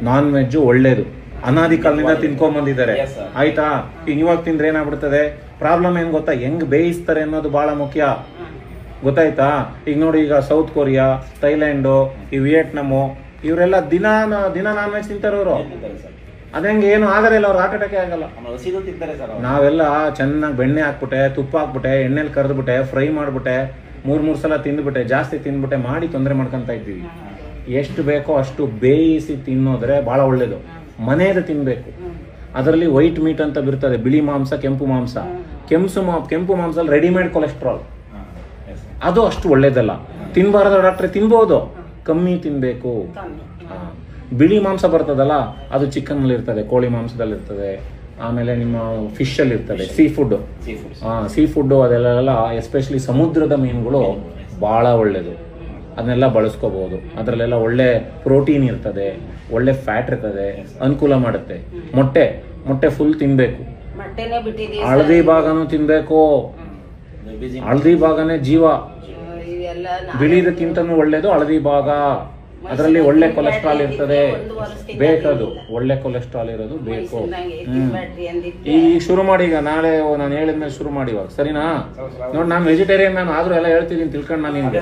Non veg ಒಳ್ಳೇದು, ಅನಾದಿ ಕಾಲದಿಂದ ತಿನ್ಕೊಂಡ್ ಬಂದಿದ್ದಾರೆ ಆಯ್ತಾ. ಈಗ ಇವಾಗ ತಿಂದ್ರೆ ಏನಾಗ್ಬಿಡ್ತದೆ, ಪ್ರಾಬ್ಲಮ್ ಏನ್ ಗೊತ್ತಾ, ಹೆಂಗ್ ಬೇಯಿಸ್ತಾರೆ ಅನ್ನೋದು ಬಹಳ ಮುಖ್ಯ, ಗೊತ್ತಾಯ್ತಾ. ಈಗ ನೋಡಿ, ಈಗ ಸೌತ್ ಕೊರಿಯಾ, ಥೈಲ್ಯಾಂಡು, ಈ ವಿಯೆಟ್ನಾಮು, ಇವರೆಲ್ಲ ದಿನ ನಾನ್ ವೆಜ್ ತಿಂತಾರೆ ಅವರು. ಅದಂಗೆ ಏನು ಆಗಲ್ಲ, ಅವ್ರು ಹಾರ್ಟ್ ಅಟ್ಯಾಕ್ ಆಗಲ್ಲ. ನಾವೆಲ್ಲ ಚೆನ್ನಾಗಿ ಬೆಣ್ಣೆ ಹಾಕ್ಬಿಟ್ಟೆ, ತುಪ್ಪ ಹಾಕ್ಬಿಟ್ಟೆ, ಎಣ್ಣೆಲಿ ಕರೆದ್ಬಿಟ್ಟೆ, ಫ್ರೈ ಮಾಡ್ಬಿಟ್ಟೆ, ಮೂರ್ ಸಲ ತಿಂದ್ಬಿಟ್ಟೆ, ಜಾಸ್ತಿ ತಿಂದ್ಬಿಟ್ಟೆ ಮಾಡಿ ತೊಂದರೆ ಮಾಡ್ಕೊಂತ ಇದ್ದೀವಿ. ಎಷ್ಟು ಬೇಕೋ ಅಷ್ಟು ಬೇಯಿಸಿ ತಿನ್ನೋದ್ರೆ ಬಹಳ ಒಳ್ಳೇದು. ಮನೆಯದು ತಿನ್ಬೇಕು. ಅದರಲ್ಲಿ ವೈಟ್ ಮೀಟ್ ಅಂತ ಬರ್ತದೆ, ಬಿಳಿ ಮಾಂಸ, ಕೆಂಪು ಮಾಂಸ. ಕೆಂಪು ಮಾಂಸದಲ್ಲಿ ರೆಡಿಮೇಡ್ ಕೊಲೆಸ್ಟ್ರಾಲ್, ಅದು ಅಷ್ಟು ಒಳ್ಳೇದಲ್ಲ, ತಿನ್ಬಾರ್ದು ಡಾಕ್ಟ್ರೆ. ತಿನ್ಬಹುದು, ಕಮ್ಮಿ ತಿನ್ಬೇಕು. ಬಿಳಿ ಮಾಂಸ ಬರ್ತದಲ್ಲ, ಅದು ಚಿಕನ್ ಅಲ್ಲಿ ಇರ್ತದೆ, ಕೋಳಿ ಮಾಂಸದಲ್ಲಿ ಇರ್ತದೆ, ಆಮೇಲೆ ನಿಮ್ಮ ಫಿಶ್ ಅಲ್ಲಿ ಇರ್ತದೆ, ಸೀ ಫುಡ್ ಅದೆಲ್ಲ ಎಸ್ಪೆಷಲಿ ಸಮುದ್ರದ ಮೀನುಗಳು ಬಹಳ ಒಳ್ಳೇದು. ಅದನ್ನೆಲ್ಲ ಬಳಸ್ಕೋಬಹುದು. ಅದರಲ್ಲೆಲ್ಲ ಒಳ್ಳೆ ಪ್ರೋಟೀನ್ ಇರ್ತದೆ, ಒಳ್ಳೆ ಫ್ಯಾಟ್ ಇರ್ತದೆ, ಅನುಕೂಲ ಮಾಡುತ್ತೆ. ಮೊಟ್ಟೆ ಫುಲ್ ತಿನ್ಬೇಕು. ಹಳದಿ ಭಾಗನೂ ತಿನ್ಬೇಕು, ಹಳದಿ ಭಾಗನೇ ಜೀವ. ಬಿಳಿದಕ್ಕಿಂತನೂ ಒಳ್ಳೇದು ಹಳದಿ ಭಾಗ. ಅದರಲ್ಲಿ ಒಳ್ಳೆ ಕೊಲೆಸ್ಟ್ರಾಲ್ ಇರ್ತದೆ, ಬೇಕದು, ಒಳ್ಳೆ ಕೊಲೆಸ್ಟ್ರಾಲ್ ಇರೋದು ಬೇಕು. ಈಗ ಶುರು ಮಾಡಿ, ಈಗ ನಾಳೆ ನಾನು ಹೇಳಿದ್ಮೇಲೆ ಶುರು ಮಾಡಿ ಇವಾಗ, ಸರಿನಾ? ನೋಡಿ, ನಾನು ವೆಜಿಟೇರಿಯನ್, ನಾನು ಆದ್ರೂ ಎಲ್ಲ ಹೇಳ್ತಿದ್ದೀನಿ, ತಿಳ್ಕೊಂಡು ನಾನು ನಿಮ್ಗೆ.